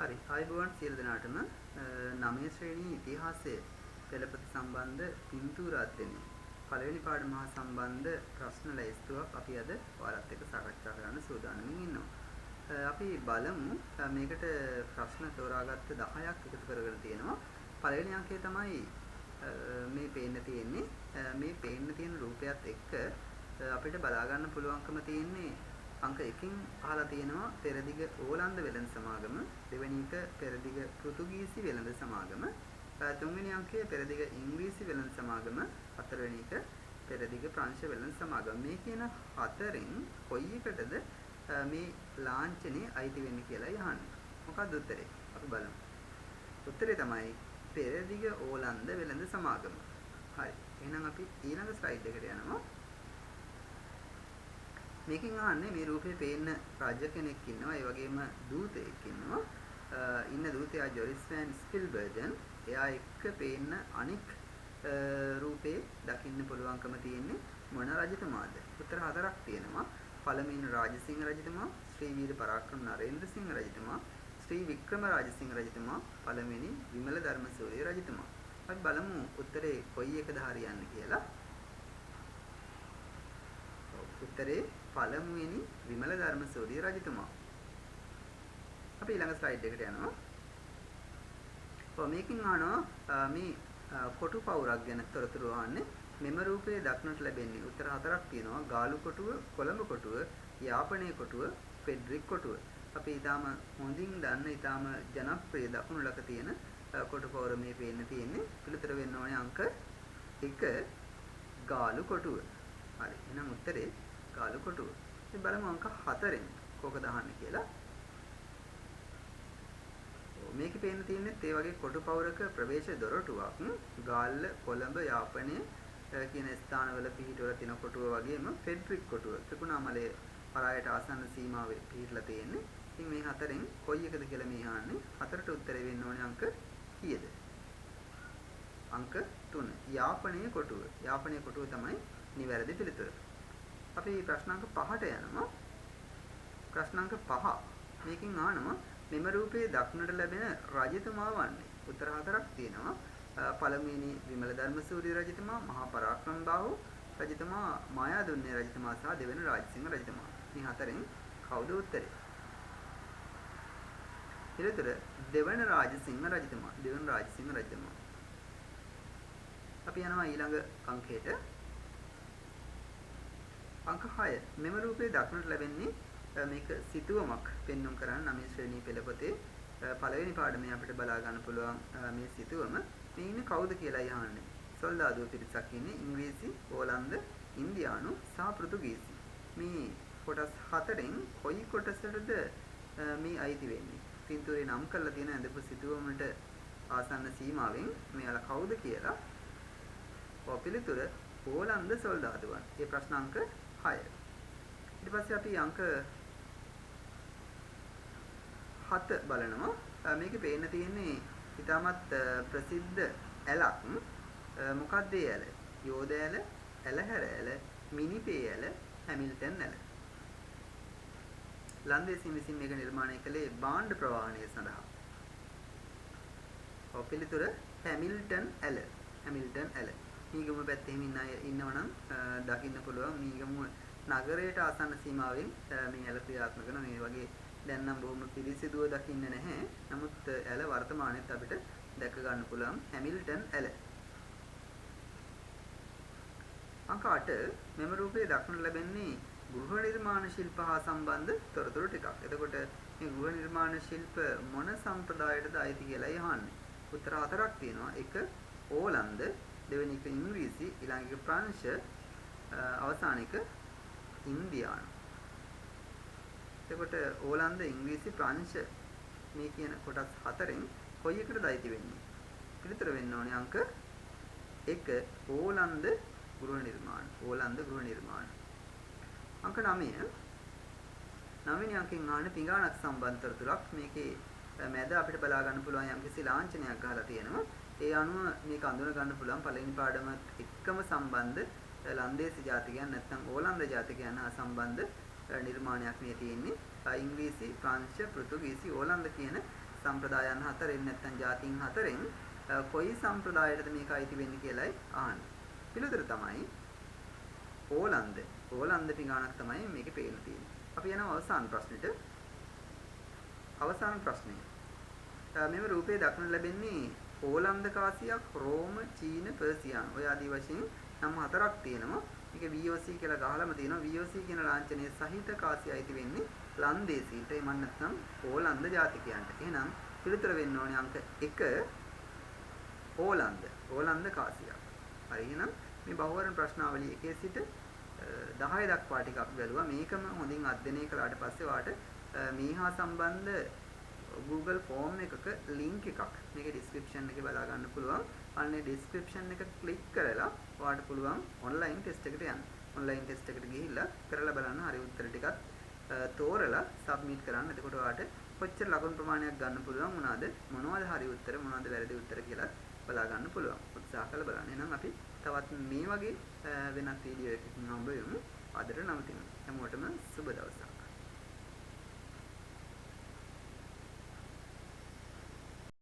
හරි. ආයුබෝවන් සියලු දෙනාටම 9 ශ්‍රේණී ඉතිහාසය පෙළපත සම්බන්ධ පින්තූර අධ්‍යයනය පළවෙනි පාඩම හා සම්බන්ධ ප්‍රශ්න ලැයිස්තුවක් අපි අද ඔයාලත් එක්ක සාකච්ඡා කරන්න සූදානම්ින් ඉන්නවා. අපි බලමු මේකට ප්‍රශ්න තෝරාගත්ත 10ක් එකතු කරගෙන තියෙනවා. පළවෙනි අංකය තමයි මේ පේන්න තියෙන්නේ. මේ පේන්න තියෙන රූපයත් එක්ක අපිට බලා ගන්න පුළුවන්කම තියෙන්නේ අංක 1කින් අහලා තියෙනවා පෙරදිග ඕලන්ද වෙළඳ සමාගම, දෙවෙනි එක පෙරදිග පෘතුගීසි වෙළඳ සමාගම, තුන්වෙනි අංකය පෙරදිග ඉංග්‍රීසි වෙළඳ සමාගම, හතරවෙනි එක පෙරදිග ප්‍රංශ වෙළඳ සමාගම. මේ කියන හතරෙන් කොයි එකටද මේ ලාංඡනේ අයිති වෙන්නේ කියලා අහන්නේ. මොකක්ද උත්තරේ? අපි බලමු. උත්තරේ තමයි පෙරදිග ඕලන්ද වෙළඳ සමාගම. හරි. එහෙනම් අපි ඊළඟ ස්ලයිඩ් එකට යනවා. මේකෙන් අහන්නේ මේ රූපේ පේන්න රජ කෙනෙක් ඉන්නවා, ඒ වගේම දූතයෙක් ඉන්නවා. ඉන්න දූතයා ජොරිස් වෑන් ස්පිල්බර්ගන්. එයා එක්ක පේන්න අනික් රූපේ දකින්න පුළුවන්කම තියෙන්නේ මොන රජතුමාද? උත්තර හතරක් තියෙනවා. පළමුවෙනි රාජසිංහ රජතුමා, ශ්‍රී වීර පරාක්‍රම නරේන්ද්‍රසිංහ රජතුමා, ශ්‍රී වික්‍රම රාජසිංහ රජතුමා, පළමුවෙනි විමල ධර්මසූරිය රජතුමා. අපි බලමු උත්තරේ කොයි එකද හරියන්නේ කියලා. උත්තරේ පළමුවෙනි විමල ධර්මසූරිය රජතුමා. අපි ඊළඟ ස්ලයිඩ් එකට යනවා. මේකෙන් අහනවා මේ කොටු පවුරක් ගැන තොරතුරු අහන්නේ. මෙම රූපයේ දක්නට ලැබෙන්නේ උත්තර හතරක් තියෙනවා. ගාලු කොටුව, කොළඹ කොටුව, යාපනයේ කොටුව, ෆෙඩරික් කොටුව. අපි ඊටාම හොඳින් දන්න ඊටාම ජනප්‍රිය දකුණු ලක තියෙන කොටු පවුර මේ පේන්න තියෙන්නේ. පිළිතුර වෙන්න ඕනේ අංක 1 ගාලු කොටුව. හරි. එහෙනම් උත්තරේ ගාලු කොටුව. ඉතින් බලමු අංක 4ෙන් කොකද අහන්නේ කියලා. මේකේ පේන්න තියෙන්නේ ඒ වගේ කොටු පවුරක ප්‍රවේශ දොරටුවක්. ගාල්ල, කොළඹ, යාපනය කියන ස්ථානවල පිහිටවල තියෙන කොටුව වගේම ෆෙඩරික් කොටුව ත්‍රිකුණාමලයේ පරායට ආසන්න සීමාවේ පිහිටලා තියෙන්නේ. ඉතින් මේ හතරෙන් කොයි එකද කියලා මේ අහන්නේ. හතරට උත්තරේ වෙන්න ඕනේ අංක කීයද? අංක 3. යාපනයේ කොටුව. යාපනයේ කොටුව තමයි නිවැරදි පිළිතුර. අපි ප්‍රශ්නාංක 5ට යනවා. ප්‍රශ්නාංක 5. මේකෙන් අහනවා මෙම රූපයේ දක්නට ලැබෙන රජතුමා වන්නේ. උත්තර හතරක් තියෙනවා. පළමුවෙනි විමල ධර්මසූරිය රජතුමා, මහා පරාක්‍රම බාහු රජතුමා, මායාදුන්නේ රජතුමා සහ දෙවෙනි රාජසිංහ රජතුමා. මේ හතරෙන් කවුද උත්තරේ? පිළිතුර දෙවන රාජසිංහ රජතුමා. දෙවන රාජසිංහ රජතුමා. අපි යනවා ඊළඟ අංකයට. අංක 6. මෙම රූපයේ දක්නට ලැබෙන්නේ මේක සිතුවමක් පෙන්වන්න කරන්න 9 ශ්‍රේණී පෙළපොතේ පළවෙනි පාඩමේ අපිට බලා ගන්න පුළුවන් මේ සිතුවම. මේ ඉන්නේ කවුද කියලා අහන්නේ. සොල්දාදුව පිරිසක් ඉන්නේ ඉංග්‍රීසි, ඕලන්ද, ඉන්දියානු සහ පෘතුගීසි. මේ කොටස් හතරෙන් කොයි කොටසටද මේ අයිති වෙන්නේ? පින්තූරේ නම් කරලා තියෙන ඇඳපු සිතුවමට ආසන්න සීමාවෙන් මෙයාලා කවුද කියලා. පිළිතුර ඕලන්ද සොල්දාදුවන්. මේ ප්‍රශ්න අංක 6. ඊට පස්සේ අපි අංක 7 බලනවා. මේකේ පේන්න තියෙන්නේ ඉතාමත් ප්‍රසිද්ධ ඇලක්. මොකක්ද ඒ ඇල? යෝධ ඇල, ඇලහැර ඇල, මිනිපේ ඇල, හැමිල්ටන් ඇල. ලන්දේසින් විසින් මේක නිර්මාණය කළේ භාණ්ඩ ප්‍රවාහනය සඳහා. පිළිතුර හැමිල්ටන් ඇල. හැමිල්ටන් ඇල. මීගම පැත්තේ ඉන්නවනම් දකින්න පුළුවන් මීගම නගරයට ආසන්න සීමාවෙන් මේ ඇල ක්‍රියාත්මක කරන මේ වගේ දැන් නම් බොහොම පිළිසිදුව දකින්න නැහැ. නමුත් ඇල වර්තමානයේත් අපිට දැක ගන්න පුළුවන් හැමිල්ටන් ඇල. අංක 8 මෙම රූපයේ දක්නට ලැබෙන්නේ ගෘහ නිර්මාණ ශිල්ප හා සම්බන්ධ තොරතුරු ටිකක්. එතකොට මේ ගෘහ නිර්මාණ ශිල්ප මොන සම්ප්‍රදායටද අයිති කියලා අහන්නේ. උත්තර හතරක් තියෙනවා. 1 ඕලන්ද, දෙවෙනි එක ඉංග්‍රීසි, ඊළඟ එක ප්‍රංශ, අවසාන එක ඉන්දියානු. එතකොට ඕලන්ද, ඉංග්‍රීසි, ප්‍රංශ මේ කියන කොටස් හතරෙන් කොයි එකටද අයිති වෙන්නේ? පිළිතුර වෙන්න ඕනේ අංක 1 ඕලන්ද ගෘහ නිර්මාණ. ඕලන්ද ගෘහ නිර්මාණ. අංක 9. 9වෙනි අංකෙන් ආන්නේ පිඟානක් සම්බන්ධ තොරතුරක්. මේකේ මැද අපිට බලා ගන්න පුළුවන් යම්කිසි ලාංඡනයක් ගහලා තියෙනවා. ඒ අනුව මේක අඳුන ගන්න පුළුවන් පළවෙනි පාඩමත් එක්කම සම්බන්ධ ලන්දේසි ජාතිකයන් නැත්නම් ඕලන්ද ජාතිකයන් හා සම්බන්ධ නිර්මාණයක් මේ තියෙන්නේ. ඉංග්‍රීසි, ප්‍රංශ, පෘතුගීසි, ඕලන්ද කියන සම්ප්‍රදායන් හතරෙන් නැත්නම් ජාතීන් හතරෙන් කොයි සම්ප්‍රදායයටද මේක අයිති වෙන්නේ කියලායි අහන්නේ. පිළිතුර තමයි ඕලන්ද. ඕලන්ද පිඟානක් තමයි මේකේ පේන්න තියෙන්නේ. අපි යනවා අවසාන ප්‍රශ්නෙට. අවසාන ප්‍රශ්නය. මෙම රූපයේ දක්නට ලැබෙන්නේ ඕලන්ද කාසියක්, රෝම, චීන, පර්සියානු. ඔය ආදී වශයෙන් නම් හතරක් තියෙනවා. මේක VOC කියලා ගහලම තියෙනවා. VOC කියන ලාංඡනයේ සහිත කාසිය අයිති වෙන්නේ ලන්දේසීන්ට. ඒ මන් නැත්නම් ඕලන්ද ජාතිකයන්ට. එහෙනම් පිළිතුර වෙන්න ඕනේ අංක 1 ඕලන්ද. ඕලන්ද කාසියක්. හරි එහෙනම් මේ බහුවර්ණ ප්‍රශ්නාවලිය 1 සිට 10 දක්වා ටිකක් බැලුවා. මේකම හොඳින් අධ්‍යයනය කළාට පස්සේ වාට මීහා සම්බන්ධ Google form එකක link එකක් මේකේ description එකේ බලා ගන්න පුළුවන්. අන්නේ description එක click කරලා ඔයාලට පුළුවන් online test එකට යන්න. online test එකට ගිහිල්ලා කරලා බලන්න හරි උත්තර ටිකක් තෝරලා submit කරන්න. එතකොට ඔයාලට කොච්චර ලකුණු ප්‍රමාණයක් ගන්න පුළුවන් වුණාද, මොනවද හරි උත්තර, මොනවද වැරදි උත්තර කියලා බලා ගන්න පුළුවන්. උත්සාහ කරලා බලන්න. එහෙනම් අපි තවත් මේ වගේ වෙනත් වීඩියෝ එකකින් හම්බ වෙමු. අදට නවතිනවා. හැමෝටම සුබ දවසක්.